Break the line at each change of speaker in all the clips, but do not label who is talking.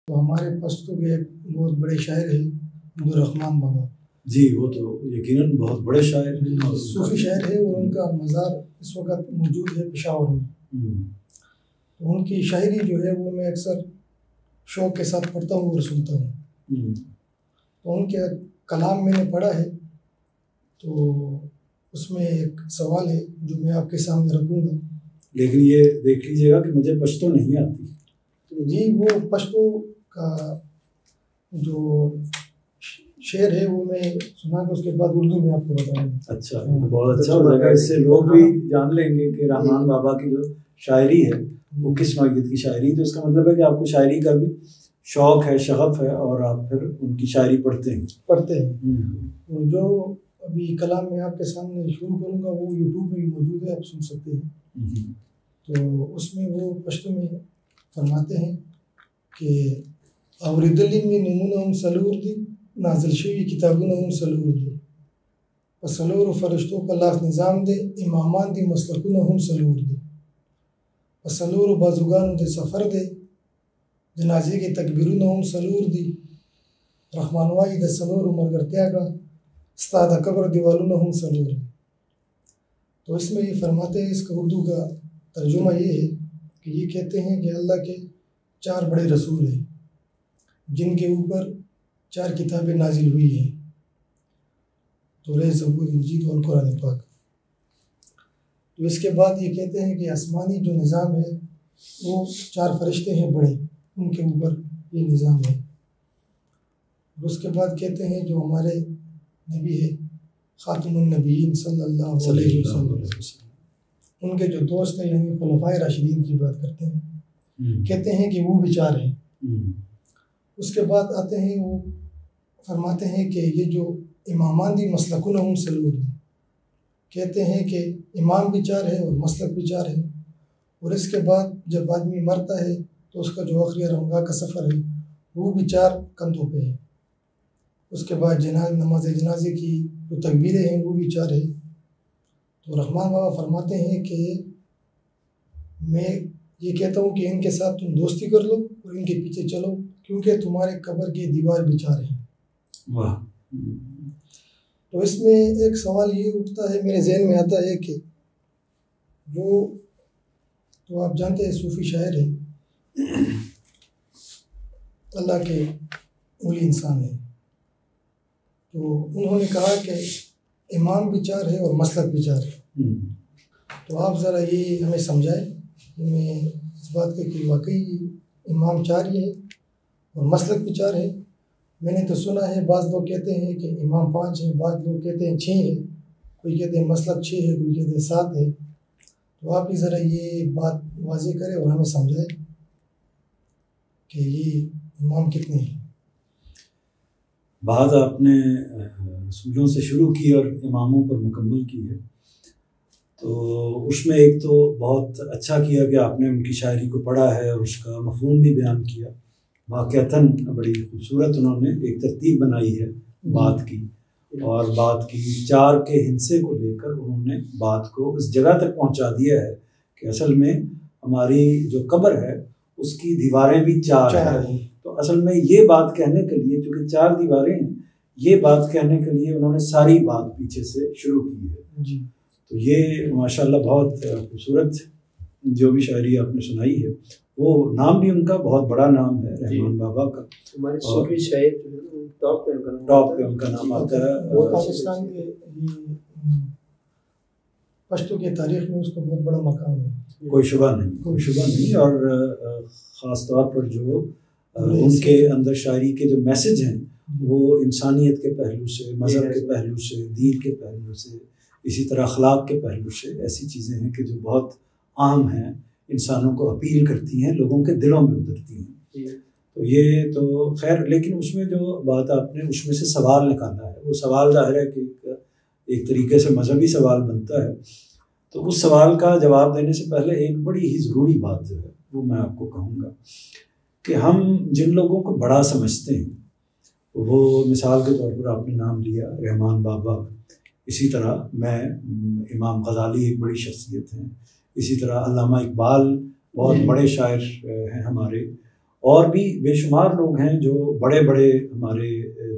تو ہمارے پشتو کے ایک بہت بڑے شاعر ہیں عبدالرحمن بابا
جی، وہ تو یقیناً بہت بڑے شاعر ہیں،
صوفی شاعر ہے، اور ان کا مزار اس وقت موجود ہے پشاور میں۔ تو ان کی شاعری جو ہے وہ میں اکثر شوق کے ساتھ پڑھتا ہوں اور سنتا ہوں۔ تو ان کے کلام میں نے پڑھا ہے، تو اس میں ایک سوال ہے جو میں آپ کے سامنے رکھوں گا،
لیکن یہ دیکھ لیجیے گا کہ مجھے پشتو نہیں آتی۔
جی، وہ پشتو کا جو شعر ہے وہ میں سنا کے اس کے بعد اردو میں آپ کو بتاؤں گا۔
اچھا، بہت اچھا ہو جائے گا، اس سے لوگ بھی جان لیں گے کہ رحمان بابا کی جو شاعری ہے وہ کس نوعیت کی شاعری ہے۔ تو اس کا مطلب ہے کہ آپ کو شاعری کا بھی شوق ہے، شغف ہے، اور آپ پھر ان کی شاعری پڑھتے ہیں۔
اور جو ابھی کلام میں آپ کے سامنے شروع کروں گا وہ یوٹیوب میں بھی موجود ہے، آپ سن سکتے ہیں۔ تو اس میں وہ پشتو میں فرماتے ہیں کہ اوریدلی میں نمونہ ہم سلور دی نازل شوی کتابونه هم سلور دی و سلور فرشتو کا لاس نظام دے امامان دی مسلکونه هم سلور دی و سلور بازوگان دے سفر دے جنازے کے تکبیرونه هم سلور دی رحمانوائی دے سلور مرگرتیا کا استاد قبر دیوالونه هم سلور دی۔ تو اس میں یہ فرماتے ہیں، اس کا اردو کا ترجمہ یہ ہے کہ یہ کہتے ہیں کہ اللہ کے 4 بڑے رسول ہیں جن کے اوپر 4 کتابیں نازل ہوئی ہیں، تورات، زبور، انجیل اور قرآن پاک۔ تو اس کے بعد یہ کہتے ہیں کہ آسمانی جو نظام ہے وہ 4 فرشتے ہیں بڑے، ان کے اوپر یہ نظام ہے۔ اور اس کے بعد کہتے ہیں جو ہمارے نبی ہے خاتم النبیین صلی اللہ علیہ وسلم، ان کے جو دوست ہیں یعنی خلفائے راشدین کی بات کرتے ہیں، کہتے ہیں کہ وہ بھی 4 ہیں۔ اس کے بعد آتے ہیں، وہ فرماتے ہیں کہ یہ جو امامان دی مسلکون ہم سلور دی، کہتے ہیں کہ امام بھی 4 ہے اور مسلک بھی 4 ہے۔ اور اس کے بعد جب آدمی مرتا ہے تو اس کا جو آخری رمگاہ کا سفر ہے وہ بھی 4 کندھوں پہ ہے۔ اس کے بعد نماز جنازے کی جو تکبیریں ہیں وہ بھی 4 ہے۔ تو رحمان بابا فرماتے ہیں کہ میں یہ کہتا ہوں کہ ان کے ساتھ تم دوستی کر لو اور ان کے پیچھے چلو، کیونکہ تمہارے قبر کی دیوار بھی 4 ہیں۔
واہ!
تو اس میں ایک سوال یہ اٹھتا ہے، میرے ذہن میں آتا ہے کہ وہ تو آپ جانتے ہیں صوفی شاعر ہیں، اللہ کے ولی انسان ہیں، تو انہوں نے کہا کہ امام بھی 4 ہے اور مسلک بھی 4 ہے۔ تو آپ ذرا یہ ہمیں سمجھائیں کہ میں اس بات کے کہ واقعی امام 4 ہی ہے اور مسلک بھی 4 ہے۔ میں نے تو سنا ہے بعض لوگ کہتے ہیں کہ امام 5 ہیں، بعض لوگ کہتے ہیں 6 ہے، کوئی کہتے ہیں مسلک 6 ہے، کوئی کہتے ہیں 7 ہے۔ تو آپ ہی ذرا یہ بات واضح کریں اور ہمیں سمجھائیں کہ یہ امام کتنے ہیں۔
بعض آپ نے رسولوں سے شروع کی اور اماموں پر مکمل کی ہے، تو اس میں ایک تو بہت اچھا کیا کہ آپ نے ان کی شاعری کو پڑھا ہے اور اس کا مفہوم بھی بیان کیا۔ واقعتاً بڑی خوبصورت انہوں نے ایک ترتیب بنائی ہے بات کی، اور بات کی 4 کے ہندسے کو لے کر انہوں نے بات کو اس جگہ تک پہنچا دیا ہے کہ اصل میں ہماری جو قبر ہے اس کی دیواریں بھی 4 ہیں۔ تو اصل میں یہ بات کہنے کے لیے، چونکہ 4 دیواریں ہیں، یہ بات کہنے کے لیے انہوں نے ساری بات پیچھے سے شروع کی ہے۔ تو یہ ماشاءاللہ بہت خوبصورت جو بھی شاعری آپ نے سنائی ہے، وہ نام بھی ان کا بہت بڑا نام ہے رحمان بابا کا،
ہمارے صوفی شاعر ٹاپ پہ ان کا نام
آتا ہے۔
وہ پاکستان کے پشتو کے تاریخ میں اس کو بہت بڑا مقام ہے،
کوئی شبہ نہیں۔ اور خاص طور پر جو ان کے اندر شاعری کے جو میسج ہیں وہ انسانیت کے پہلو سے، مذہب کے پہلو سے، دین کے پہلو سے، اسی طرح اخلاق کے پہلو سے ایسی چیزیں ہیں کہ جو بہت عام ہیں، انسانوں کو اپیل کرتی ہیں، لوگوں کے دلوں میں اترتی ہیں۔ تو یہ تو خیر، لیکن اس میں جو بات آپ نے اس میں سے سوال نکالا ہے، وہ سوال ظاہر ہے کہ ایک طریقے سے مذہبی سوال بنتا ہے۔ تو اس سوال کا جواب دینے سے پہلے ایک بڑی ہی ضروری بات جو ہے وہ میں آپ کو کہوں گا کہ ہم جن لوگوں کو بڑا سمجھتے ہیں، وہ مثال کے طور پر آپ نے نام لیا رحمان بابا، اسی طرح میں امام غزالی ایک بڑی شخصیت ہیں، اسی طرح علامہ اقبال بہت بڑے شاعر ہیں ہمارے، اور بھی بے شمار لوگ ہیں جو بڑے بڑے ہمارے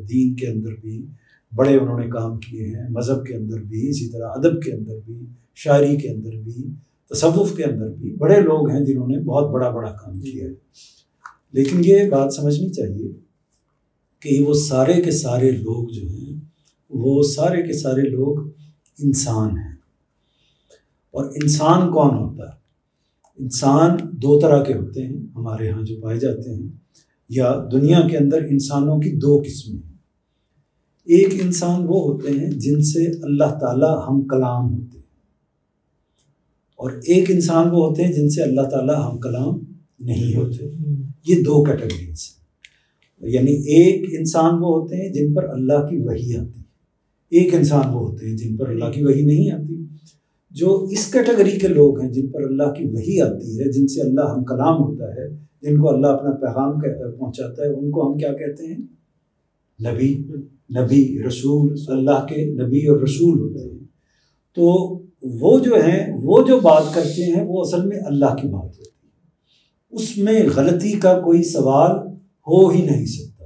دین کے اندر بھی بڑے انہوں نے کام کیے ہیں، مذہب کے اندر بھی، اسی طرح ادب کے اندر بھی، شاعری کے اندر بھی، تصوف کے اندر بھی بڑے لوگ ہیں جنہوں نے بہت بڑا بڑا کام کیا ہے۔ لیکن یہ بات سمجھنی چاہیے کہ وہ سارے کے سارے لوگ جو ہیں وہ سارے کے سارے لوگ انسان ہیں۔ اور انسان کون ہوتا ہے؟ انسان دو طرح کے ہوتے ہیں ہمارے ہاں جو پائے جاتے ہیں، یا دنیا کے اندر انسانوں کی دو قسمیں ہیں۔ ایک انسان وہ ہوتے ہیں جن سے اللہ تعالیٰ ہم کلام ہوتے ہیں، اور ایک انسان وہ ہوتے ہیں جن سے اللہ تعالیٰ ہم کلام نہیں ہوتے۔ یہ دو کیٹیگریز ہیں، یعنی ایک انسان وہ ہوتے ہیں جن پر اللہ کی وحی آتی ہے، ایک انسان وہ ہوتے ہیں جن پر اللہ کی وحی نہیں آتی۔ جو اس کیٹیگری کے لوگ ہیں جن پر اللہ کی وحی آتی ہے، جن سے اللہ ہم کلام ہوتا ہے، جن کو اللہ اپنا پیغام پہنچاتا ہے، ان کو ہم کیا کہتے ہیں؟ نبی رسول، اللہ کے نبی اور رسول ہوتے ہیں۔ تو وہ جو ہیں وہ جو بات کرتے ہیں وہ اصل میں اللہ کی بات ہوتی ہے، اس میں غلطی کا کوئی سوال ہو ہی نہیں سکتا،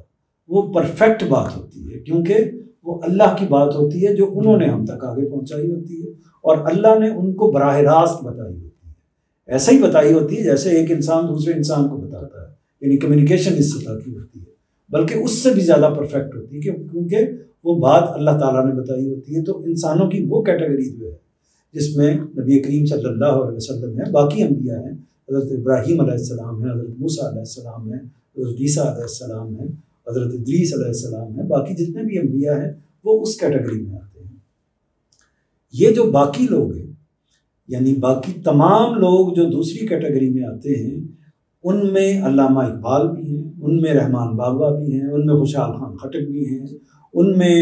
وہ پرفیکٹ بات ہوتی ہے، کیونکہ وہ اللہ کی بات ہوتی ہے جو انہوں نے ہم تک آگے پہنچائی ہوتی ہے، اور اللہ نے ان کو براہ راست بتائی ہوتی ہے۔ ایسا ہی بتائی ہوتی ہے جیسے ایک انسان دوسرے انسان کو بتاتا ہے، یعنی کمیونیکیشن اس سطح کی ہوتی ہے، بلکہ اس سے بھی زیادہ پرفیکٹ ہوتی ہے کیونکہ وہ بات اللہ تعالیٰ نے بتائی ہوتی ہے۔ تو انسانوں کی وہ کیٹیگری جو ہے جس میں نبی کریم صلی اللہ علیہ وسلم ہے، باقی انبیاء ہیں، حضرت ابراہیم علیہ السلام ہیں، حضرت موسیٰ علیہ السلام ہیں، حضرت عیسیٰ علیہ السلام ہیں، حضرت ادریس علیہ السلام ہیں، باقی جتنے بھی انبیاء ہیں وہ اس کیٹیگری میں آتے ہیں۔ یہ جو باقی لوگ ہیں، یعنی باقی تمام لوگ جو دوسری کیٹیگری میں آتے ہیں، ان میں علامہ اقبال بھی ہیں، ان میں رحمان بابا بھی ہیں، ان میں خوشحال خان خٹک بھی ہیں، ان میں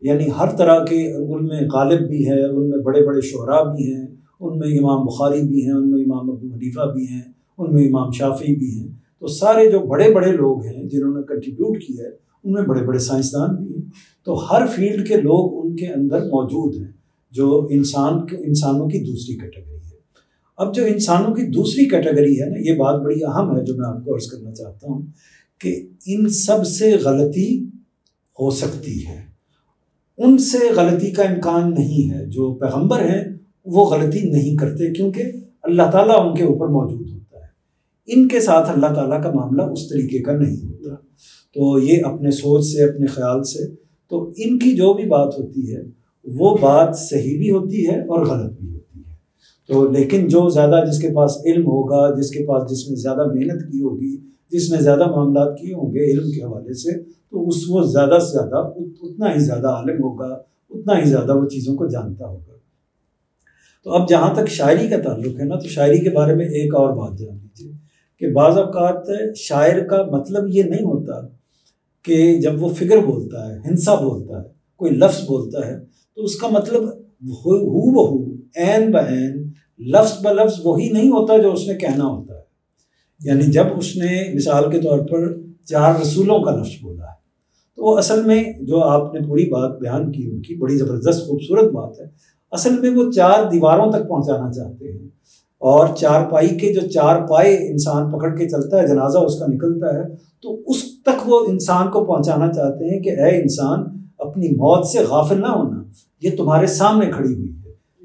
یعنی ہر طرح کے، ان میں غالب بھی ہے، ان میں بڑے بڑے شعراء بھی ہیں، ان میں امام بخاری بھی ہیں، ان میں امام ابو حنیفہ بھی ہیں، ان میں امام شافعی بھی ہیں۔ تو سارے جو بڑے بڑے لوگ ہیں جنہوں نے کنٹریبیوٹ کیا ہے، ان میں بڑے بڑے سائنسدان بھی ہیں۔ تو ہر فیلڈ کے لوگ ان کے اندر موجود ہیں، جو انسانوں کی دوسری کیٹیگری ہے۔ اب جو انسانوں کی دوسری کیٹیگری ہے نا، یہ بات بڑی اہم ہے جو میں آپ کو عرض کرنا چاہتا ہوں کہ ان سب سے غلطی ہو سکتی ہے، ان سے غلطی کا امکان نہیں ہے۔ جو پیغمبر ہیں وہ غلطی نہیں کرتے کیونکہ اللہ تعالیٰ ان کے اوپر موجود ہوتا ہے، ان کے ساتھ اللہ تعالیٰ کا معاملہ اس طریقے کا نہیں ہوتا۔ تو یہ اپنے سوچ سے، اپنے خیال سے، تو ان کی جو بھی بات ہوتی ہے وہ بات صحیح بھی ہوتی ہے اور غلط بھی ہوتی ہے۔ تو لیکن جو زیادہ جس کے پاس علم ہوگا، جس نے زیادہ محنت کی ہوگی، جس نے زیادہ معاملات کیے ہوں گے علم کے حوالے سے، تو وہ زیادہ سے زیادہ اتنا ہی زیادہ عالم ہوگا، اتنا ہی زیادہ وہ چیزوں کو جانتا ہوگا۔ تو اب جہاں تک شاعری کا تعلق ہے نا، تو شاعری کے بارے میں ایک اور بات جان لیجیے کہ بعض اوقات شاعر کا مطلب یہ نہیں ہوتا کہ جب وہ فگر بولتا ہے، ہنسا بولتا ہے، کوئی لفظ بولتا ہے، تو اس کا مطلب ہو بہو عین بعین لفظ بلفظ وہی نہیں ہوتا جو اس نے کہنا ہوتا ہے۔ یعنی جب اس نے مثال کے طور پر 4 رسولوں کا لفظ بولا ہے، تو وہ اصل میں جو آپ نے پوری بات بیان کی، ان کی بڑی زبردست خوبصورت بات ہے، اصل میں وہ 4 دیواروں تک پہنچانا چاہتے ہیں، اور 4 پائی کے جو 4 پائے انسان پکڑ کے چلتا ہے، جنازہ اس کا نکلتا ہے، تو اس تک وہ انسان کو پہنچانا چاہتے ہیں کہ اے انسان، اپنی موت سے غافل نہ ہونا، یہ تمہارے سامنے کھڑی ہوئی ہے۔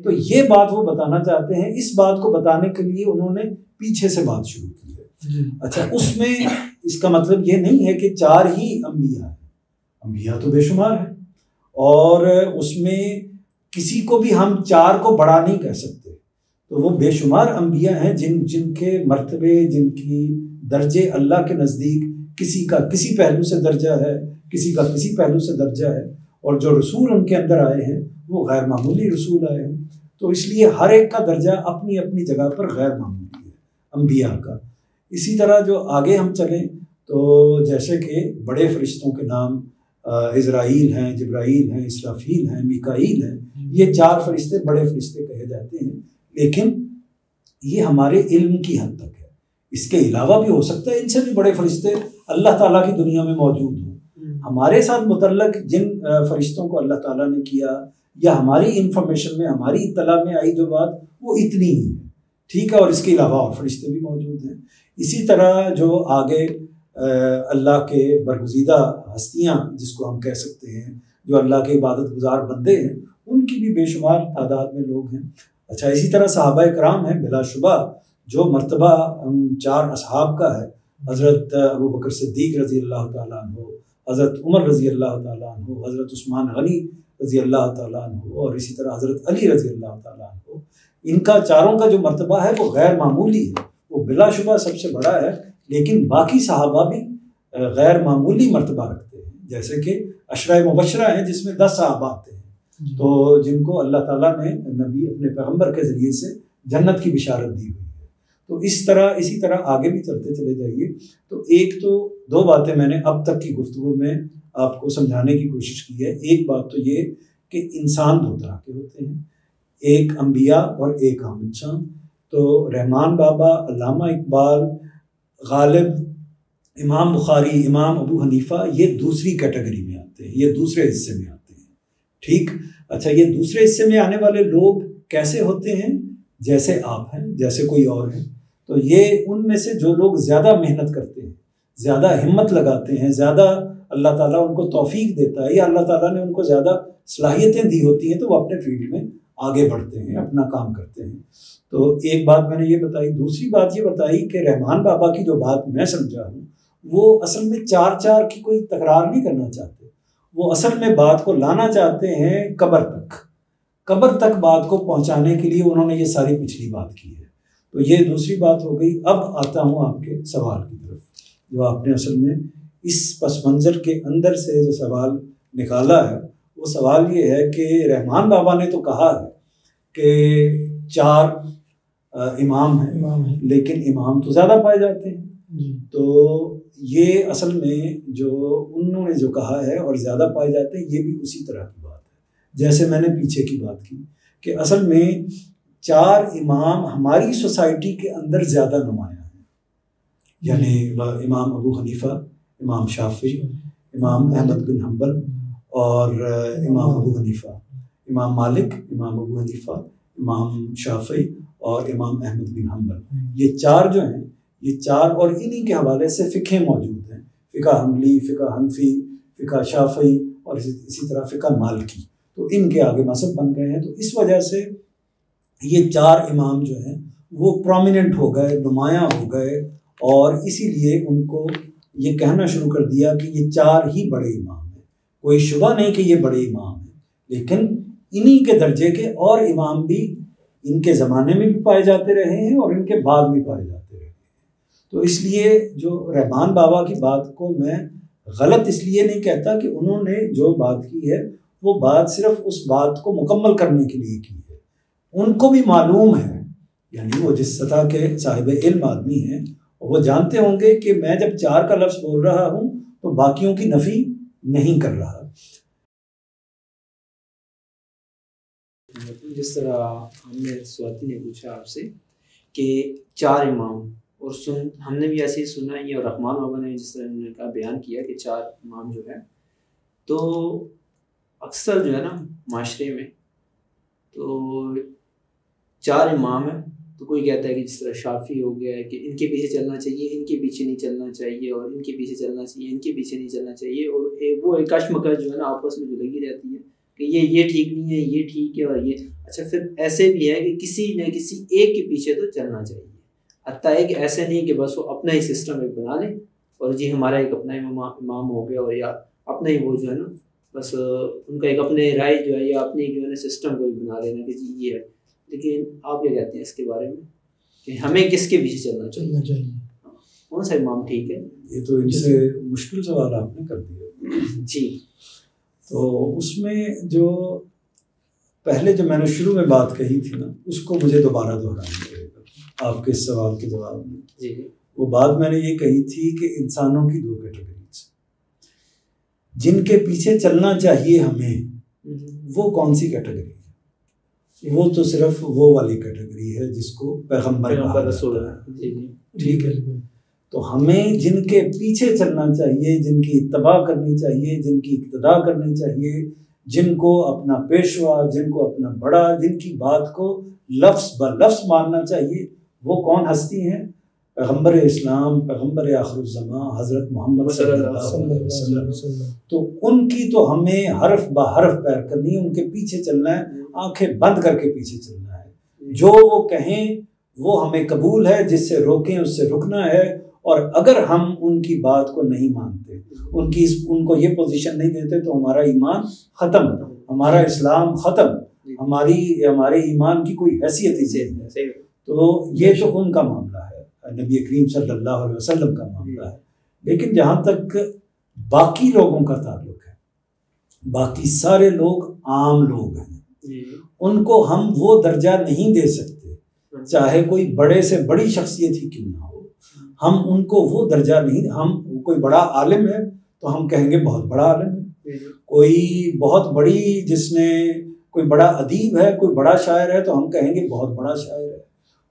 تو یہ بات وہ بتانا چاہتے ہیں۔ اس بات کو بتانے کے لیے انہوں نے پیچھے سے بات شروع کی ہے۔ اچھا، اس میں اس کا مطلب یہ نہیں ہے کہ 4 ہی انبیاء ہیں، انبیاء تو بے شمار ہیں، اور اس میں کسی کو بھی ہم 4 کو بڑا نہیں کہہ سکتے۔ تو وہ بے شمار انبیاء ہیں جن کے مرتبے، جن کی درجے اللہ کے نزدیک کسی کا کسی پہلو سے درجہ ہے، کسی کا کسی پہلو سے درجہ ہے، اور جو رسول ان کے اندر آئے ہیں وہ غیر معمولی رسول آئے ہیں۔ تو اس لیے ہر ایک کا درجہ اپنی اپنی جگہ پر غیر معمولی ہے انبیاء کا۔ اسی طرح جو آگے ہم چلیں تو جیسے کہ بڑے فرشتوں کے نام عزرائیل ہیں، جبرائیل ہیں، اسرافیل ہیں، میکائیل ہیں، یہ 4 فرشتے بڑے فرشتے کہے جاتے ہیں، لیکن یہ ہمارے علم کی حد تک ہے۔ اس کے علاوہ بھی ہو سکتا ہے ان سے بھی بڑے فرشتے اللہ تعالیٰ کی دنیا میں موجود ہوں۔ ہمارے ساتھ متعلق جن فرشتوں کو اللہ تعالیٰ نے کیا، یا ہماری انفارمیشن میں، ہماری اطلاع میں آئی جو بات، وہ اتنی ہی ہے، ٹھیک ہے، اور اس کے علاوہ اور فرشتے بھی موجود ہیں۔ اسی طرح جو آگے اللہ کے برگزیدہ ہستیاں جس کو ہم کہہ سکتے ہیں، جو اللہ کے عبادت گزار بندے ہیں، ان کی بھی بے شمار تعداد میں لوگ ہیں۔ اچھا، اسی طرح صحابہ کرام ہیں، بلا شبہ جو مرتبہ ان 4 اصحاب کا ہے، حضرت ابو بکر صدیق رضی اللہ تعالیٰ عنہ، حضرت عمر رضی اللہ تعالیٰ عنہ، حضرت عثمان غنی رضی اللہ تعالیٰ عنہ، اور اسی طرح حضرت علی رضی اللہ تعالیٰ عنہ، ان کا چاروں کا جو مرتبہ ہے وہ غیر معمولی ہے، وہ بلا شبہ سب سے بڑا ہے۔ لیکن باقی صحابہ بھی غیر معمولی مرتبہ رکھتے ہیں، جیسے کہ عشرہ مبشرہ ہیں جس میں 10 صحابہ آتے ہیں، تو جن کو اللہ تعالیٰ نے نبی اپنے پیغمبر کے ذریعے سے جنت کی بشارت دی ہوئی ہے۔ تو اسی طرح آگے بھی چلتے چلے جائیے۔ تو ایک تو 2 باتیں میں نے اب تک کی گفتگو میں آپ کو سمجھانے کی کوشش کی ہے۔ ایک بات تو یہ کہ انسان 2 طرح کے ہوتے ہیں، ایک انبیاء اور ایک عام انسان۔ تو رحمان بابا، علامہ اقبال، غالب، امام بخاری، امام ابو حنیفہ، یہ دوسری کیٹیگری میں آتے ہیں، یہ دوسرے حصے میں آتے ہیں، ٹھیک۔ اچھا، یہ دوسرے حصے میں آنے والے لوگ کیسے ہوتے ہیں؟ جیسے آپ ہیں، جیسے کوئی اور ہے۔ تو یہ ان میں سے جو لوگ زیادہ محنت کرتے ہیں، زیادہ ہمت لگاتے ہیں، زیادہ اللہ تعالیٰ ان کو توفیق دیتا ہے، یا اللہ تعالیٰ نے ان کو زیادہ صلاحیتیں دی ہوتی ہیں، تو وہ اپنے فیلڈ میں آگے بڑھتے ہیں، اپنا کام کرتے ہیں۔ تو ایک بات میں نے یہ بتائی۔ دوسری بات یہ بتائی کہ رحمان بابا کی جو بات میں سمجھا ہوں، وہ اصل میں 4 کی کوئی تکرار نہیں کرنا چاہتے، وہ اصل میں بات کو لانا چاہتے ہیں قبر تک بات کو پہنچانے کے لیے انہوں نے یہ ساری پچھلی بات کی ہے۔ تو یہ دوسری بات ہو گئی۔ اب آتا ہوں آپ کے سوال کی طرف، جو آپ نے اصل میں اس پس منظر کے اندر سے جو سوال نکالا ہے، وہ سوال یہ ہے کہ رحمان بابا نے تو کہا ہے کہ 4 امام ہیں، لیکن امام تو زیادہ پائے جاتے ہیں۔ تو یہ اصل میں جو انہوں نے جو کہا ہے اور زیادہ پائے جاتے ہیں، یہ بھی اسی طرح کی بات ہے جیسے میں نے پیچھے کی بات کی کہ اصل میں 4 امام ہماری سوسائٹی کے اندر زیادہ نمایاں ہیں، یعنی امام ابو حنیفہ، امام شافعی، امام احمد بن حنبل، اور امام ابو حنیفہ، امام مالک، امام ابو حنیفہ، امام شافعی اور امام احمد بن حنبل۔ یہ 4 جو ہیں، یہ 4 اور انہی کے حوالے سے فقہیں موجود ہیں، فقہ حنبلی، فقہ حنفی، فقہ شافعی، اور اسی طرح فقہ مالکی۔ تو ان کے آگے مذہب بن گئے ہیں۔ تو اس وجہ سے یہ 4 امام جو ہیں وہ پرومیننٹ ہو گئے، نمایاں ہو گئے، اور اسی لیے ان کو یہ کہنا شروع کر دیا کہ یہ 4 ہی بڑے امام ہیں۔ کوئی شبہ نہیں کہ یہ بڑے امام ہیں، لیکن انہی کے درجے کے اور امام بھی ان کے زمانے میں بھی پائے جاتے رہے ہیں اور ان کے بعد بھی پائے جاتے رہے ہیں۔ تو اس لیے جو رحمان بابا کی بات کو میں غلط اس لیے نہیں کہتا کہ انہوں نے جو بات کی ہے وہ بات صرف اس بات کو مکمل کرنے کے لیے کی ہے۔ ان کو بھی معلوم ہے، یعنی وہ جس سطح کے صاحب علم آدمی ہیں، وہ جانتے ہوں گے کہ میں جب 4 کا لفظ بول رہا ہوں تو باقیوں کی نفی نہیں کر رہا۔
جس طرح ہم نے سواتی نے پوچھا آپ سے کہ 4 امام، اور ہم نے بھی ایسے ہی سنا ہے، اور رحمان بابا نے جس طرح انہوں نے کہا بیان کیا کہ 4 امام جو ہے، تو اکثر جو ہے نا معاشرے میں تو 4 امام ہیں، تو کوئی کہتا ہے کہ جس طرح شافعی ہو گیا ہے کہ ان کے پیچھے چلنا چاہیے، ان کے پیچھے نہیں چلنا چاہیے، اور ان کے پیچھے چلنا چاہیے، ان کے پیچھے نہیں چلنا چاہیے، اور وہ ایک کشمکش جو ہے نا آپس میں جو لگی رہتی ہے کہ یہ ٹھیک نہیں ہے، یہ ٹھیک ہے، اور یہ اچھا۔ پھر ایسے بھی ہے کہ کسی نہ کسی ایک کے پیچھے تو چلنا چاہیے، حتیٰ ہے کہ ایسے نہیں کہ بس وہ اپنا ہی سسٹم ایک بنا لیں اور جی ہمارا ایک اپنا امام ہو گیا، اور یا اپنا ہی وہ جو ہے نا بس ان کا ایک اپنے رائے جو ہے یا اپنے جو ہے نا سسٹم کو بنا لینا کہ جی یہ ہے۔ لیکن آپ کیا کہتے ہیں اس کے بارے میں کہ ہمیں کس کے پیچھے چلنا چاہیے؟ کون سا امام ٹھیک ہے؟
یہ تو ان سے مشکل سوال آپ نے کر دیا
جی۔
تو اس میں جو پہلے جو میں نے شروع میں بات کہی تھی نا، اس کو مجھے دوبارہ دہرانا پڑے گا آپ کے اس سوال کے جواب میں۔
جی،
وہ بات میں نے یہ کہی تھی کہ انسانوں کی 2 کیٹیگریز، جن کے پیچھے چلنا چاہیے ہمیں، وہ کون سی کیٹیگری ہے؟ وہ تو صرف وہ والی کیٹیگری ہے جس کو پیغمبر رسول ہے، ٹھیک ہے۔ تو ہمیں جن کے پیچھے چلنا چاہیے، جن کی اتباع کرنی چاہیے، جن کی اقتداء کرنی چاہیے، جن کو اپنا پیشوا، جن کو اپنا بڑا، جن کی بات کو لفظ بلفظ ماننا چاہیے، وہ کون ہستی ہیں؟ پیغمبر اسلام، پیغمبر آخر الزمان حضرت محمد صلی اللہ علیہ وسلم، تو ان کی تو ہمیں حرف بہ حرف پیر کرنی ہے، ان کے پیچھے چلنا ہے، آنکھیں بند کر کے پیچھے چلنا ہے، جو وہ کہیں وہ ہمیں قبول ہے، جس سے روکیں اس سے رکنا ہے، اور اگر ہم ان کی بات کو نہیں مانتے، ان کو یہ پوزیشن نہیں دیتے تو ہمارا ایمان ختم، ہمارا اسلام ختم، ہمارے ایمان کی کوئی حیثیت ہی نہیں ہے۔ تو یہ تو ان کا معاملہ ہے، نبی کریم صلی اللہ علیہ وسلم کا معاملہ ہے۔ لیکن جہاں تک باقی لوگوں کا تعلق ہے، باقی سارے لوگ عام لوگ ہیں، ان کو ہم وہ درجہ نہیں دے سکتے، چاہے کوئی بڑے سے بڑی شخصیت ہی کیوں نہ ہو، ہم ان کو وہ درجہ نہیں، ہم کوئی بڑا عالم ہے تو ہم کہیں گے بہت بڑا عالم ہے، کوئی بہت بڑی جس نے کوئی بڑا ادیب ہے، کوئی بڑا شاعر ہے تو ہم کہیں گے بہت بڑا شاعر ہے،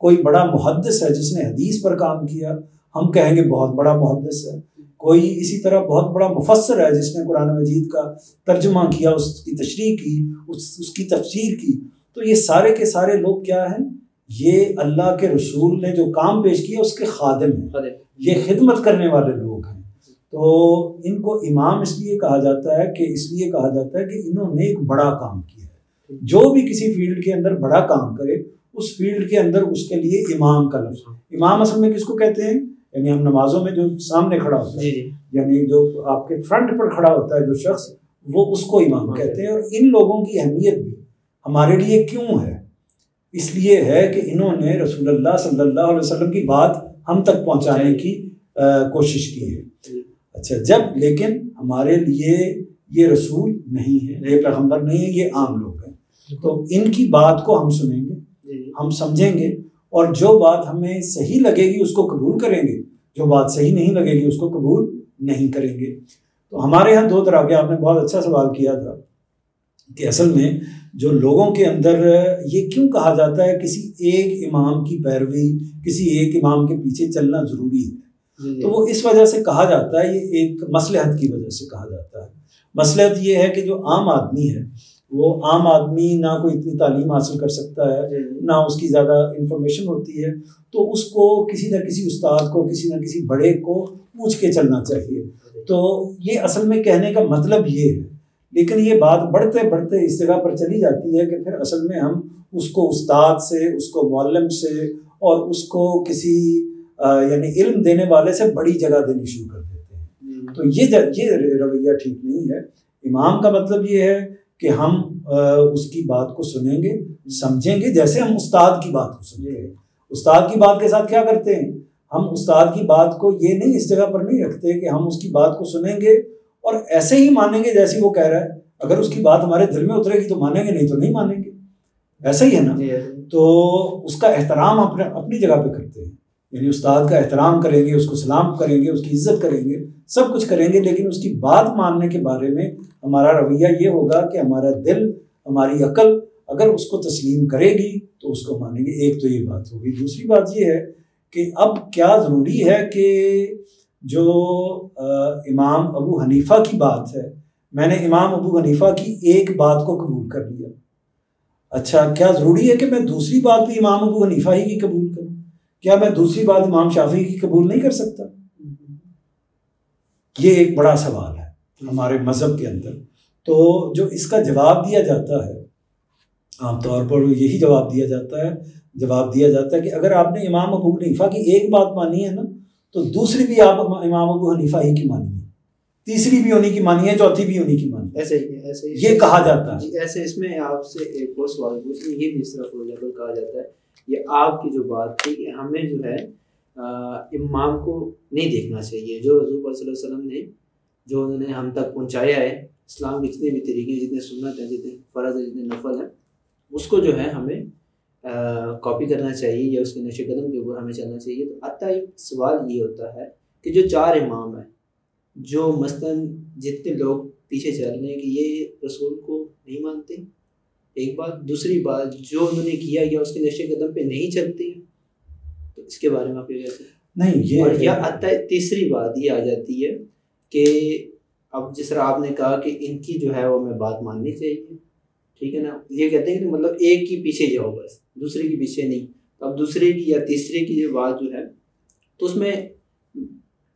کوئی بڑا محدث ہے جس نے حدیث پر کام کیا، ہم کہیں گے بہت بڑا محدث ہے، کوئی اسی طرح بہت بڑا مفسر ہے جس نے قرآن مجید کا ترجمہ کیا، اس کی تشریح کی، اس کی تفسیر کی، تو یہ سارے کے سارے لوگ کیا ہیں؟ یہ اللہ کے رسول نے جو کام پیش کیا اس کے خادم ہیں، یہ خدمت کرنے والے لوگ ہیں۔ تو ان کو امام اس لیے کہا جاتا ہے کہ انہوں نے ایک بڑا کام کیا ہے۔ جو بھی کسی فیلڈ کے اندر بڑا کام کرے، اس فیلڈ کے اندر اس کے لیے امام کا لفظ، امام اصل میں کس کو کہتے ہیں؟ یعنی ہم نمازوں میں جو سامنے کھڑا ہوتا ہے، یعنی جو آپ کے فرنٹ پر کھڑا ہوتا ہے جو شخص، وہ اس کو امام کہتے ہیں۔ اور ان لوگوں کی اہمیت بھی ہمارے لیے کیوں ہے؟ اس لیے ہے کہ انہوں نے رسول اللہ صلی اللہ علیہ وسلم کی بات ہم تک پہنچانے کی کوشش کی ہے۔ اچھا، جب لیکن ہمارے لیے یہ رسول نہیں ہے، یہ پیغمبر نہیں ہے، یہ عام لوگ ہیں، تو ان کی بات کو ہم سنیں گے، ہم سمجھیں گے، اور جو بات ہمیں صحیح لگے گی اس کو قبول کریں گے، جو بات صحیح نہیں لگے گی اس کو قبول نہیں کریں گے۔ تو ہمارے ہاں دو طرح کے، آپ نے بہت اچھا سوال کیا تھا کہ اصل میں جو لوگوں کے اندر یہ کیوں کہا جاتا ہے کسی ایک امام کی پیروی، کسی ایک امام کے پیچھے چلنا ضروری ہے، تو وہ اس وجہ سے کہا جاتا ہے، یہ ایک مصلحت کی وجہ سے کہا جاتا ہے۔ مصلحت یہ ہے کہ جو عام آدمی ہے، وہ عام آدمی نہ کوئی اتنی تعلیم حاصل کر سکتا ہے، نہ اس کی زیادہ انفارمیشن ہوتی ہے، تو اس کو کسی نہ کسی استاد کو، کسی نہ کسی بڑے کو پوچھ کے چلنا چاہیے۔ تو یہ اصل میں کہنے کا مطلب یہ ہے، لیکن یہ بات بڑھتے بڑھتے اس جگہ پر چلی جاتی ہے کہ پھر اصل میں ہم اس کو استاد سے، اس کو معلم سے، اور اس کو کسی یعنی علم دینے والے سے بڑی جگہ دینی شروع کر دیتے ہیں۔ تو یہ رویہ ٹھیک نہیں ہے۔ امام کا مطلب یہ ہے کہ ہم اس کی بات کو سنیں گے، سمجھیں گے، جیسے ہم استاد کی بات کو سنیں گے۔ استاد کی بات کے ساتھ کیا کرتے ہیں؟ ہم استاد کی بات کو یہ نہیں اس جگہ پر نہیں رکھتے کہ ہم اس کی بات کو سنیں گے اور ایسے ہی مانیں گے جیسی وہ کہہ رہا ہے۔ اگر اس کی بات ہمارے دل میں اترے گی تو مانیں گے، نہیں تو نہیں مانیں گے، ایسا ہی ہے نا۔ تو اس کا احترام اپنی جگہ پہ کرتے ہیں، یعنی استاد کا احترام کریں گے، اس کو سلام کریں گے، اس کی عزت کریں گے، سب کچھ کریں گے، لیکن اس کی بات ماننے کے بارے میں ہمارا رویہ یہ ہوگا کہ ہمارا دل، ہماری عقل اگر اس کو تسلیم کرے گی تو اس کو مانیں گے۔ ایک تو یہ بات ہوگی۔ دوسری بات یہ ہے کہ اب کیا ضروری ہے کہ جو امام ابو حنیفہ کی بات ہے، میں نے امام ابو حنیفہ کی ایک بات کو قبول کر لیا، اچھا کیا ضروری ہے کہ میں دوسری بات بھی امام ابو حنیفہ ہی کی قبول کروں؟ کیا میں دوسری بات امام شافعی کی قبول نہیں کر سکتا؟ یہ ایک بڑا سوال ہے ہمارے مذہب کے اندر۔ تو جو اس کا جواب دیا جاتا ہے، عام طور پر یہی جواب دیا جاتا ہے کہ اگر آپ نے امام ابو حنیفہ کی ایک بات مانی ہے نا، تو دوسری بھی آپ امام ابو حنیفہ ہی کی مانی ہے، تیسری بھی انہی کی مانی ہے، چوتھی بھی انہی کی مانی ہے، ایسے ہی یہ کہا جاتا ہے۔
ایسے اس میں آپ سے ایک اور سوال پوچھیں، یہ بھی اس طرح فور کہا جاتا ہے، یہ آپ کی جو بات تھی کہ ہمیں جو ہے امام کو نہیں دیکھنا چاہیے، جو رسول صلی اللہ علیہ وسلم نے جو انہوں نے ہم تک پہنچایا ہے، اسلام کے جتنے بھی طریقے، جتنے سنت ہیں، جتنے فرض ہیں، جتنے نفل ہیں، اس کو جو ہے ہمیں کاپی کرنا چاہیے یا اس کے نقش قدم کے اوپر ہمیں چلنا چاہیے۔ تو حتیٰ سوال یہ ہوتا ہے کہ جو چار امام ہیں، جو مثلاً جتنے لوگ پیچھے چل رہے ہیں کہ یہ رسول کو نہیں مانتے، ایک بات، دوسری بات جو انہوں نے کیا یا اس کے نقش قدم پہ نہیں چلتے، تو اس کے بارے میں آپ یہ کہتے ہیں؟
نہیں، یہ
یا حتیٰ تیسری بات یہ آ جاتی ہے کہ اب جس طرح آپ نے کہا کہ ان کی جو ہے وہ ہمیں بات ماننی چاہیے، ٹھیک ہے نا، یہ کہتے ہیں کہ مطلب ایک کی پیچھے جاؤ بس، دوسرے کی پیچھے نہیں۔ تو اب دوسرے کی یا تیسرے کی جو بات جو ہے تو اس میں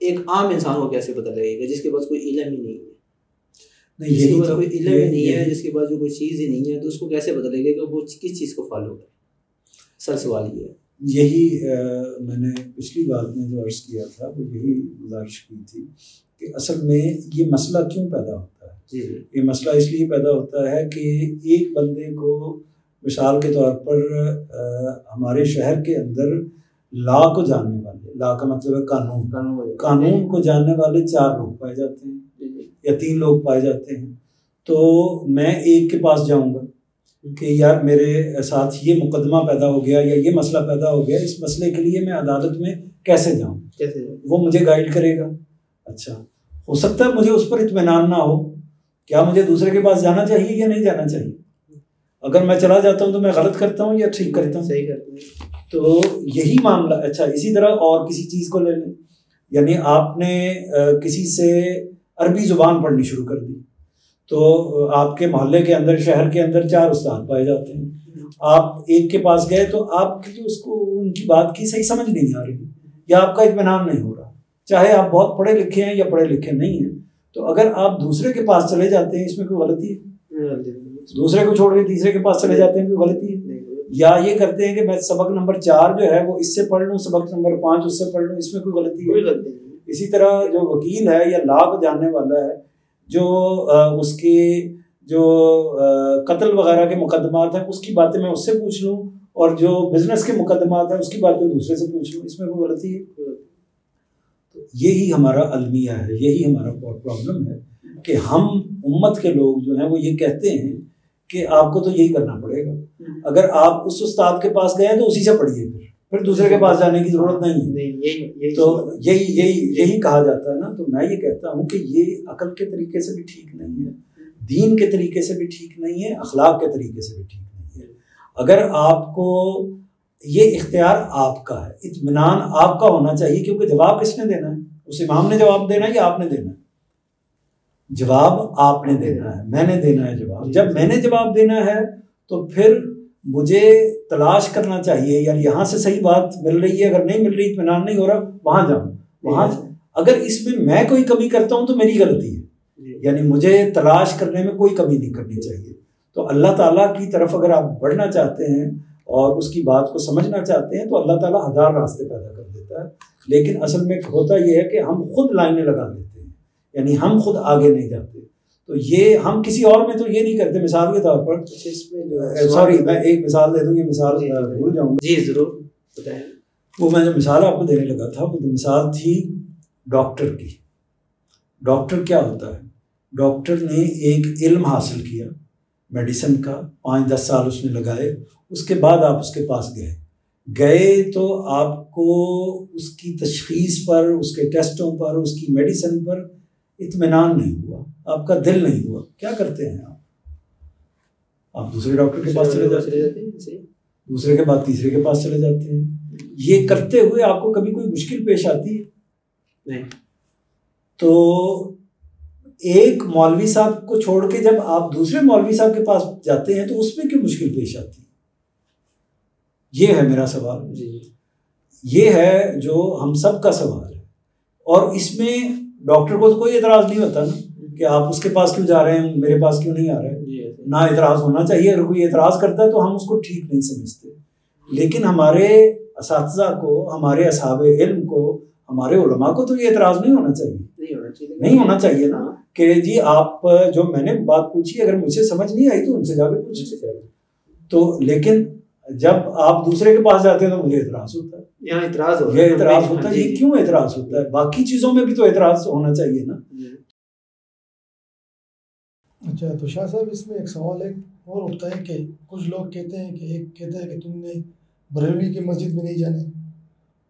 ایک عام انسان کو کیسے پتہ لگے گا جس کے پاس کوئی علم ہی نہیں ہے؟ جس کے پاس کوئی علم ہی نہیں ہے، جس کے پاس جو کوئی چیز ہی نہیں ہے، تو اس کو کیسے پتہ لگے گا وہ کس چیز کو فالو کرے؟ سر سوال یہ ہے.
یہی میں نے پچھلی بات میں جو عرض کیا تھا وہ یہی گزارش کی تھی کہ اصل میں یہ مسئلہ کیوں پیدا ہوتا ہے. یہ مسئلہ اس لیے پیدا ہوتا ہے کہ ایک بندے کو مثال کے طور پر ہمارے شہر کے اندر لا کو جاننے والے، لا کا مطلب ہے قانون کو جاننے والے 4 لوگ پائے جاتے ہیں یا 3 لوگ پائے جاتے ہیں. تو میں ایک کے پاس جاؤں گا کہ یار میرے ساتھ یہ مقدمہ پیدا ہو گیا یا یہ مسئلہ پیدا ہو گیا، اس مسئلے کے لیے میں عدالت میں کیسے جاؤں، وہ مجھے گائیڈ کرے گا. اچھا، ہو سکتا ہے مجھے اس پر اطمینان نہ ہو، کیا مجھے دوسرے کے پاس جانا چاہیے یا نہیں جانا چاہیے؟ اگر میں چلا جاتا ہوں تو میں غلط کرتا ہوں یا ٹھیک کرتا ہوں؟
صحیح کرتا ہوں.
تو یہی معاملہ. اچھا، اسی طرح اور کسی چیز کو لے لیں، یعنی آپ نے کسی سے عربی زبان پڑھنی شروع کر دی، تو آپ کے محلے کے اندر، شہر کے اندر 4 استاد پائے جاتے ہیں. آپ ایک کے پاس گئے تو آپ کے لیے اس کو ان کی بات کی صحیح سمجھ نہیں آ رہی یا آپ کا اطمینان نہیں ہو رہا، چاہے آپ بہت پڑھے لکھے ہیں یا پڑھے لکھے نہیں ہیں. تو اگر آپ دوسرے کے پاس چلے جاتے ہیں، اس میں کوئی غلطی ہے؟ دوسرے کو چھوڑ کے تیسرے کے پاس چلے جاتے ہیں، کوئی غلطی ہے؟ یا یہ کرتے ہیں کہ میں سبق نمبر 4 جو ہے وہ اس سے پڑھ لوں، سبق نمبر 5 اس سے پڑھ لوں، اس میں کوئی غلطی ہے؟ اسی طرح جو وکیل ہے یا لا کو جاننے والا ہے، جو اس کی جو قتل وغیرہ کے مقدمات ہیں اس کی باتیں میں اس سے پوچھ لوں، اور جو بزنس کے مقدمات ہیں اس کی باتیں دوسرے سے پوچھ لوں، اس میں کوئی غلطی ہے؟ یہی ہمارا المیہ ہے، یہی ہمارا پرابلم ہے کہ ہم امت کے لوگ جو ہیں وہ یہ کہتے ہیں کہ آپ کو تو یہی کرنا پڑے گا. اگر آپ اس استاد کے پاس گئے تو اسی سے پڑھیے، پھر دوسرے کے پاس جانے کی ضرورت نہیں ہے. تو یہی کہا جاتا ہے نا. تو میں یہ کہتا ہوں کہ یہ عقل کے طریقے سے بھی ٹھیک نہیں ہے، دین کے طریقے سے بھی ٹھیک نہیں ہے، اخلاق کے طریقے سے بھی ٹھیک نہیں ہے. اگر آپ کو یہ اختیار آپ کا ہے، اطمینان آپ کا ہونا چاہیے، کیونکہ جواب کس نے دینا ہے؟ اس امام نے جواب دینا ہے یا آپ نے دینا ہے؟ جواب آپ نے دینا ہے، میں نے دینا ہے جواب. جب میں نے جواب دینا ہے تو پھر مجھے تلاش کرنا چاہیے، یار یہاں سے صحیح بات مل رہی ہے، اگر نہیں مل رہی، اطمینان نہیں ہو رہا، وہاں جاؤں. وہاں اگر اس میں کوئی کمی کرتا ہوں تو میری غلطی ہے، یعنی مجھے تلاش کرنے میں کوئی کمی نہیں کرنی چاہیے. تو اللہ تعالیٰ کی طرف اگر آپ بڑھنا چاہتے ہیں اور اس کی بات کو سمجھنا چاہتے ہیں تو اللہ تعالیٰ 1000 راستے پیدا کر دیتا ہے. لیکن اصل میں ہوتا یہ ہے کہ ہم خود لائنیں لگا دیتے ہیں، یعنی ہم خود آگے نہیں جاتے. تو یہ ہم کسی اور میں تو یہ نہیں کرتے. مثال کے طور پر سوری میں ایک مثال دے دوں، یہ مثال بھول جاؤں گا.
جی ضرور بتائیں.
وہ میں جو مثال آپ کو دینے لگا تھا وہ مثال تھی ڈاکٹر کی. ڈاکٹر کیا ہوتا ہے؟ ڈاکٹر نے ایک علم حاصل کیا میڈیسن کا، 5-10 سال اس نے لگائے. اس کے بعد آپ اس کے پاس گئے تو آپ کو اس کی تشخیص پر، اس کے ٹیسٹوں پر، اس کی میڈیسن پر اطمینان نہیں ہوا، آپ کا دل نہیں ہوا. کیا کرتے ہیں آپ دوسرے ڈاکٹر کے پاس چلے جاتے ہیں، دوسرے کے بعد تیسرے کے پاس چلے جاتے ہیں. یہ کرتے ہوئے آپ کو کبھی کوئی مشکل پیش آتی ہے؟ نہیں. تو ایک مولوی صاحب کو چھوڑ کے جب آپ دوسرے مولوی صاحب کے پاس جاتے ہیں تو اس میں کیوں مشکل پیش آتی ہے؟ یہ ہے میرا سوال. یہ ہے جو ہم سب کا سوال ہے. اور اس میں ڈاکٹر کو تو کوئی اعتراض نہیں ہوتا نا کہ آپ اس کے پاس کیوں جا رہے ہیں، میرے پاس کیوں نہیں آ رہے ہیں. نہ اعتراض ہونا چاہیے. اگر کوئی اعتراض کرتا ہے تو ہم اس کو ٹھیک نہیں سمجھتے. لیکن ہمارے اساتذہ کو، ہمارے اصحاب علم کو، ہمارے علماء کو تو یہ اعتراض نہیں ہونا چاہیے. نہیں ہونا چاہیے نا کہ جی آپ جو میں نے بات پوچھی اگر مجھے سمجھ نہیں آئی تو ان سے جا کے پوچھیں. تو لیکن جب آپ دوسرے کے پاس جاتے ہیں تو مجھے اعتراض ہوتا ہے. یہ اعتراض ہوتا ہے. یہ کیوں اعتراض ہوتا ہے؟ باقی چیزوں میں بھی تو اعتراض ہونا چاہیے نا.
اچھا تو شاہ صاحب اس میں ایک سوال ایک اور اٹھتا ہے کہ کچھ لوگ کہتے ہیں کہ ایک کہتا ہے کہ تم نے بریلوی کی مسجد میں نہیں جانا،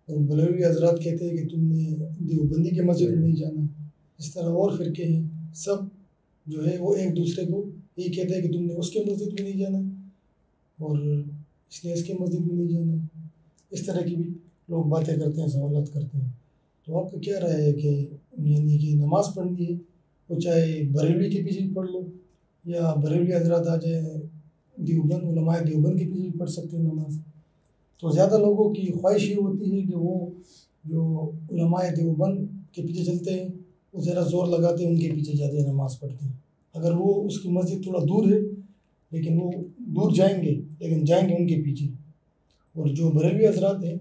اور بریلوی حضرات کہتے ہیں کہ تم نے دیوبندی کی مسجد میں نہیں جانا. اس طرح اور فرقے ہیں، سب جو ہے وہ ایک دوسرے کو یہ کہتے ہیں کہ تم نے اس کے مسجد میں نہیں جانا اور اس نے اس کے مسجد میں نہیں جانا. اس طرح کی بھی لوگ باتیں کرتے ہیں، سوالات کرتے ہیں. تو آپ کو کیا رائے ہے کہ یعنی کہ نماز پڑھنی ہے وہ چاہے بریلوی کے پیچھے پڑھ لو یا بریلوی حضرات آ جائے دیوبند، علماء دیوبند کے پیچھے پڑھ سکتے ہیں نماز؟ تو زیادہ لوگوں کی خواہش یہ ہوتی ہے کہ وہ جو علماء دیوبند کے پیچھے چلتے ہیں وہ ذرا زور لگاتے ہیں، ان کے پیچھے جاتے ہیں، نماز پڑھتے ہیں. اگر وہ اس کی مسجد تھوڑا دور ہے لیکن وہ دور جائیں گے لیکن جائیں گے ان کے پیچھے. اور جو بریلوی حضرات ہیں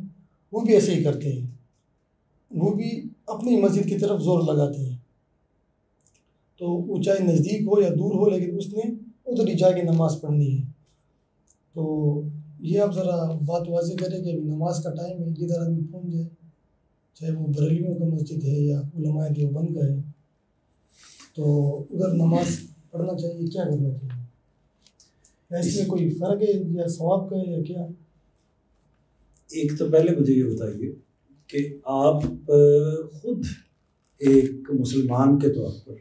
وہ بھی ایسے ہی کرتے ہیں، وہ بھی اپنی مسجد کی طرف زور لگاتے ہیں. تو وہ چاہے نزدیک ہو یا دور ہو لیکن اس نے ادھر ہی جا کے نماز پڑھنی ہے. تو یہ آپ ذرا بات واضح کریں کہ ابھی نماز کا ٹائم ہے، جدھر آدمی پہنچ جائے، چاہے وہ بریلویوں کا مسجد ہے یا علماء دیوبند کا ہے، تو ادھر نماز پڑھنا چاہیے. کیا کرنا چاہیے؟ اس میں کوئی فرق ہے یا ثواب کا ہے یا کیا؟
ایک تو پہلے مجھے یہ بتائیے کہ آپ خود ایک مسلمان کے طور پر،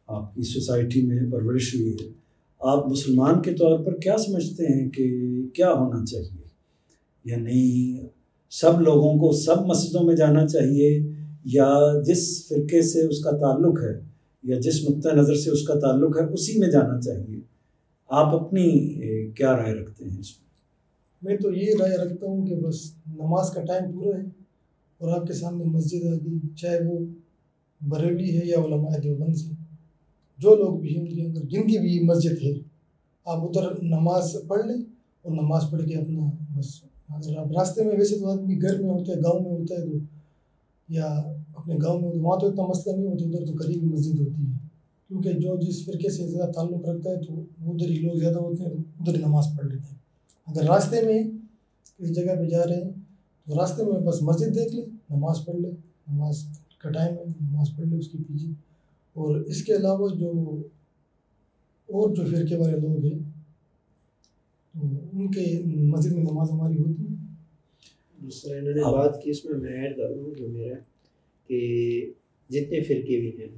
آپ کی سوسائٹی میں پرورش ہوئی ہے، آپ مسلمان کے طور پر کیا سمجھتے ہیں کہ کیا ہونا چاہیے؟ یعنی سب لوگوں کو سب مسجدوں میں جانا چاہیے، یا جس فرقے سے اس کا تعلق ہے یا جس نقطہ نظر سے اس کا تعلق ہے اسی میں جانا چاہیے؟ آپ اپنی کیا رائے رکھتے ہیں اس میں؟
میں تو یہ رائے رکھتا ہوں کہ بس نماز کا ٹائم پورا ہے اور آپ کے سامنے مسجد آ گئی، چاہے وہ بریلوی ہے یا علماء دیوبند سے، جو لوگ بھی ہیں ان کے اندر جن کی بھی مسجد ہے، آپ ادھر نماز پڑھ لیں اور نماز پڑھ کے اپنا بس. اگر آپ راستے میں، ویسے تو آدمی گھر میں ہوتا ہے، گاؤں میں ہوتا ہے تو یا اپنے گاؤں میں ہوتا ہے، وہاں تو اتنا مسئلہ نہیں ہوتا، ادھر تو قریبی مسجد ہوتی ہے، کیونکہ جو جس فرقے سے زیادہ تعلق رکھتا ہے تو ادھر ہی لوگ زیادہ ہوتے ہیں تو ادھر ہی نماز پڑھ لیتے ہیں. اگر راستے میں کسی جگہ پہ جا رہے ہیں تو راستے میں بس مسجد دیکھ لیں، نماز پڑھ لیں، نماز کا ٹائم ہے، نماز پڑھ لیں اس کے پیچھے. اور اس کے علاوہ جو اور جو فرقے والے لوگ ہیں تو ان کے مسجد میں نماز ہماری ہوتی ہے.
دوسرا انہوں نے بات کی، اس میں ایڈ کر دوں جو میرا کہ جتنے فرقے بھی ہیں،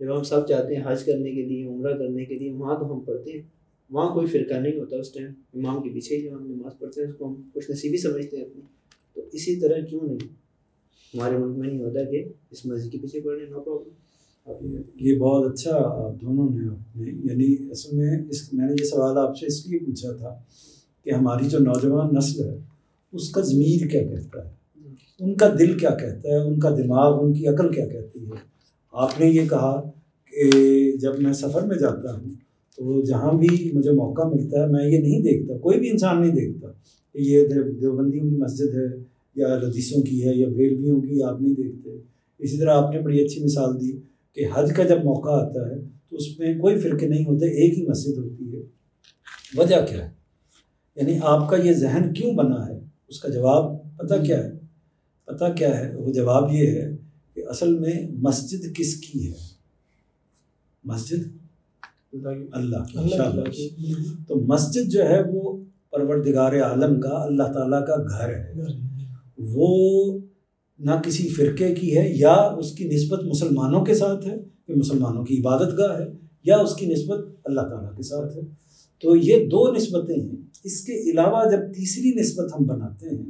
جب ہم سب جاتے ہیں حج کرنے کے لیے، عمرہ کرنے کے لیے، وہاں تو ہم پڑھتے ہیں، وہاں کوئی فرقہ نہیں ہوتا اس ٹائم، امام کے پیچھے ہی ہم نماز پڑھتے ہیں، اس کو ہم خوش نصیبی سمجھتے ہیں اپنی. تو اسی طرح کیوں نہیں ہمارے ملک میں نہیں ہوتا کہ اس مسجد کے پیچھے پڑھنے، نو پرابلم.
یہ بہت اچھا دونوں نے اپنے، یعنی اصل میں میں نے یہ سوال آپ سے اس لیے پوچھا تھا کہ ہماری جو نوجوان نسل ہے اس کا ضمیر کیا کہتا ہے، ان کا دل کیا کہتا ہے، ان کا دماغ، ان کی عقل کیا کہتی ہے. آپ نے یہ کہا کہ جب میں سفر میں جاتا ہوں تو جہاں بھی مجھے موقع ملتا ہے میں یہ نہیں دیکھتا، کوئی بھی انسان نہیں دیکھتا کہ یہ دیوبندیوں کی مسجد ہے یا لدیسوں کی ہے یا بریلویوں کی، آپ نہیں دیکھتے. اسی طرح آپ نے بڑی اچھی مثال دی کہ حج کا جب موقع آتا ہے تو اس میں کوئی فرقے نہیں ہوتے، ایک ہی مسجد ہوتی ہے. وجہ کیا ہے؟ یعنی آپ کا یہ ذہن کیوں بنا ہے؟ اس کا جواب پتہ کیا ہے؟ پتہ کیا ہے؟ وہ جواب یہ ہے کہ اصل میں مسجد کس کی ہے؟ مسجد اللہ کی، انشاءاللہ کی. تو مسجد جو ہے وہ پروردگار عالم کا، اللہ تعالیٰ کا گھر ہے. وہ نہ کسی فرقے کی ہے، یا اس کی نسبت مسلمانوں کے ساتھ ہے کہ مسلمانوں کی عبادت گاہ ہے، یا اس کی نسبت اللہ تعالیٰ کے ساتھ ہے. تو یہ دو نسبتیں ہیں. اس کے علاوہ جب تیسری نسبت ہم بناتے ہیں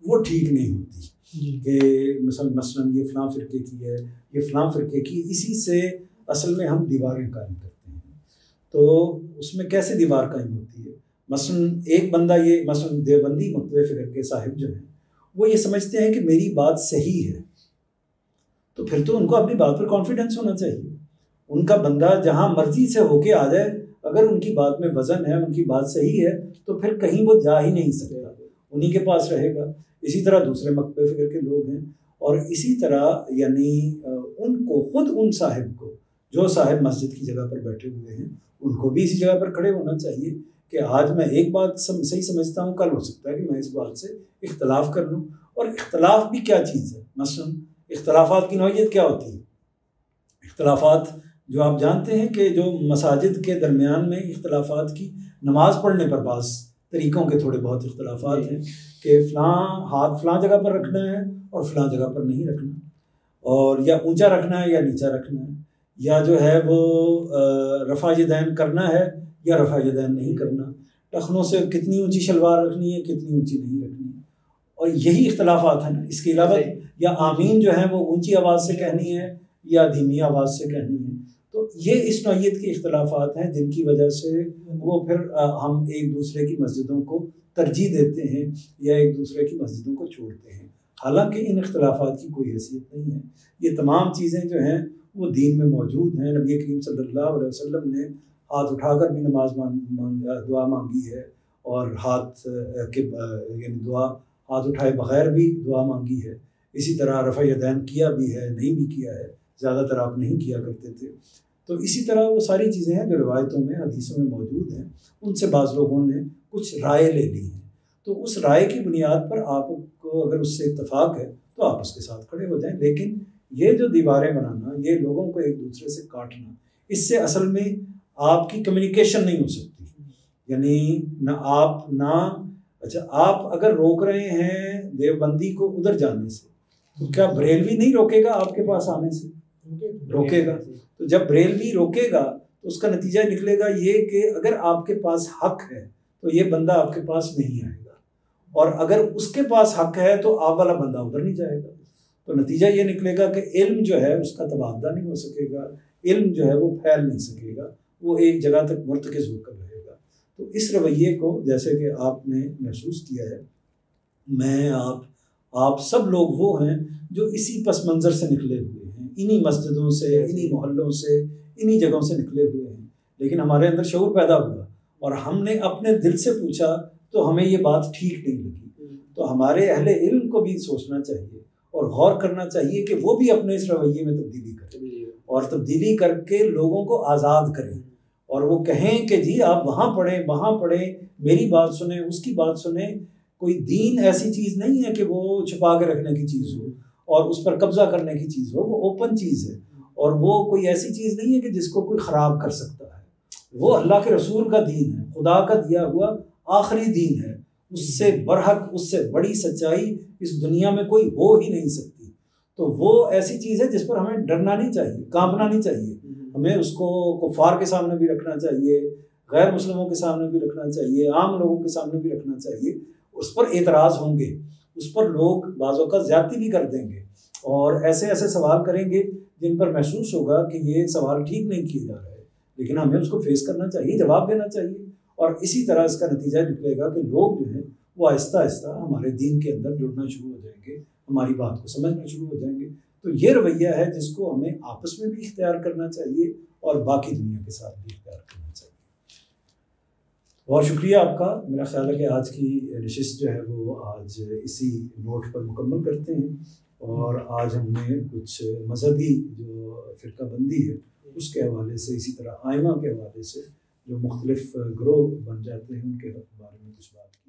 وہ ٹھیک نہیں ہوتی کہ مثلاً یہ فلاں فرقے کی ہے، یہ فلاں فرقے کی. اسی سے اصل میں ہم دیواریں قائم کرتے ہیں. تو اس میں کیسے دیوار قائم ہوتی ہے؟ مثلاً ایک بندہ، یہ مثلاً دیوبندی مکتبہ فکر کے صاحب جو ہیں وہ یہ سمجھتے ہیں کہ میری بات صحیح ہے، تو پھر تو ان کو اپنی بات پر کانفیڈنس ہونا چاہیے. ان کا بندہ جہاں مرضی سے ہو کے آ جائے، اگر ان کی بات میں وزن ہے، ان کی بات صحیح ہے، تو پھر کہیں وہ جا ہی نہیں سکتا، انہی کے پاس رہے گا. اسی طرح دوسرے مکتبہ فکر کے لوگ ہیں. اور اسی طرح یعنی ان کو خود، ان صاحب کو، جو صاحب مسجد کی جگہ پر بیٹھے ہوئے ہیں، ان کو بھی اسی جگہ پر کھڑے ہونا چاہیے کہ آج میں ایک بات صحیح سمجھتا ہوں، کل ہو سکتا ہے کہ میں اس بات سے اختلاف کر لوں. اور اختلاف بھی کیا چیز ہے؟ مثلا اختلافات کی نوعیت کیا ہوتی ہے؟ اختلافات جو آپ جانتے ہیں کہ جو مساجد کے درمیان میں اختلافات کی، نماز پڑھنے پر بعض طریقوں کے تھوڑے بہت اختلافات ہیں کہ فلاں ہاتھ فلاں جگہ پر رکھنا ہے اور فلاں جگہ پر نہیں رکھنا، اور یا اونچا رکھنا ہے یا نیچا رکھنا ہے، یا جو ہے وہ رفع یدین کرنا ہے یا رفع یدین نہیں کرنا، ٹخنوں سے کتنی اونچی شلوار رکھنی ہے، کتنی اونچی نہیں رکھنی ہے. اور یہی اختلافات ہیں. اس کے علاوہ یا آمین جو ہے وہ اونچی آواز سے کہنی ہے یا دھیمی آواز سے کہنی ہے. تو یہ اس نوعیت کے اختلافات ہیں جن کی وجہ سے وہ پھر ہم ایک دوسرے کی مسجدوں کو ترجیح دیتے ہیں یا ایک دوسرے کی مسجدوں کو چھوڑتے ہیں. حالانکہ ان اختلافات کی کوئی حیثیت نہیں ہے. یہ تمام چیزیں جو ہیں وہ دین میں موجود ہیں. نبی کریم صلی اللہ علیہ وسلم نے ہاتھ اٹھا کر بھی نماز دعا مانگی ہے، اور ہاتھ کے یعنی دعا ہاتھ اٹھائے بغیر بھی دعا مانگی ہے. اسی طرح رفع یدین کیا بھی ہے، نہیں بھی کیا ہے، زیادہ تر آپ نہیں کیا کرتے تھے. تو اسی طرح وہ ساری چیزیں ہیں جو روایتوں میں حدیثوں میں موجود ہیں. ان سے بعض لوگوں نے کچھ رائے لے لی ہیں، تو اس رائے کی بنیاد پر آپ کو اگر اس سے اتفاق ہے تو آپ اس کے ساتھ کھڑے ہو جائیں. لیکن یہ جو دیواریں بنانا، یہ لوگوں کو ایک دوسرے سے کاٹنا، اس سے اصل میں آپ کی کمیونیکیشن نہیں ہو سکتی. یعنی آپ اگر روک رہے ہیں دیوبندی کو ادھر جانے سے، تو کیا بریلوی نہیں روکے گا آپ کے پاس آنے سے؟ روکے گا. تو جب بریلوی روکے گا تو اس کا نتیجہ نکلے گا یہ کہ اگر آپ کے پاس حق ہے تو یہ بندہ آپ کے پاس نہیں آئے گا، اور اگر اس کے پاس حق ہے تو آپ والا بندہ ادھر نہیں جائے گا. تو نتیجہ یہ نکلے گا کہ علم جو ہے اس کا تبادلہ نہیں ہو سکے گا، علم جو ہے وہ پھیل نہیں سکے گا، وہ ایک جگہ تک مرتکز ہو کر رہے گا. تو اس رویے کو جیسے کہ آپ نے محسوس کیا ہے، میں آپ سب لوگ وہ ہیں جو اسی پس منظر سے نکلے ہوئے ہیں، انہی مسجدوں سے، انہی محلوں سے، انہی جگہوں سے نکلے ہوئے ہیں. لیکن ہمارے اندر شعور پیدا ہوا اور ہم نے اپنے دل سے پوچھا تو ہمیں یہ بات ٹھیک نہیں لگی. تو ہمارے اہل علم کو بھی سوچنا چاہیے اور غور کرنا چاہیے کہ وہ بھی اپنے اس رویے میں تبدیلی کریں، اور تبدیلی کر کے لوگوں کو آزاد کریں، اور وہ کہیں کہ جی آپ وہاں پڑھیں، میری بات سنیں، اس کی بات سنیں. کوئی دین ایسی چیز نہیں ہے کہ وہ چھپا کے رکھنے کی چیز ہو اور اس پر قبضہ کرنے کی چیز ہو. وہ اوپن چیز ہے، اور وہ کوئی ایسی چیز نہیں ہے کہ جس کو کوئی خراب کر سکتا ہے. وہ اللہ کے رسول کا دین ہے، خدا کا دیا ہوا آخری دین ہے. اس سے برحق، اس سے بڑی سچائی اس دنیا میں کوئی ہو ہی نہیں سکتی. تو وہ ایسی چیز ہے جس پر ہمیں ڈرنا نہیں چاہیے، کانپنا نہیں چاہیے. ہمیں اس کو کفار کے سامنے بھی رکھنا چاہیے، غیر مسلموں کے سامنے بھی رکھنا چاہیے، عام لوگوں کے سامنے بھی رکھنا چاہیے. اس پر اعتراض ہوں گے، اس پر لوگ بعض اوقات زیادتی بھی کر دیں گے اور ایسے سوال کریں گے جن پر محسوس ہوگا کہ یہ سوال ٹھیک نہیں کیے جا رہے. لیکن ہمیں اس کو فیس کرنا چاہیے، جواب دینا چاہیے. اور اسی طرح اس کا نتیجہ نکلے گا کہ لوگ جو ہیں وہ آہستہ آہستہ ہمارے دین کے اندر جڑنا شروع ہو جائیں گے، ہماری بات کو سمجھنا شروع ہو جائیں گے. تو یہ رویہ ہے جس کو ہمیں آپس میں بھی اختیار کرنا چاہیے اور باقی دنیا کے ساتھ بھی اختیار کرنا چاہیے. بہت شکریہ آپ کا. میرا خیال ہے کہ آج کی نشست جو ہے وہ آج اسی نوٹ پر مکمل کرتے ہیں، اور آج ہم نے کچھ مذہبی جو فرقہ بندی ہے اس کے حوالے سے، اسی طرح آئمہ کے حوالے سے جو مختلف گروہ بن جاتے ہیں ان کے بارے میں کچھ بات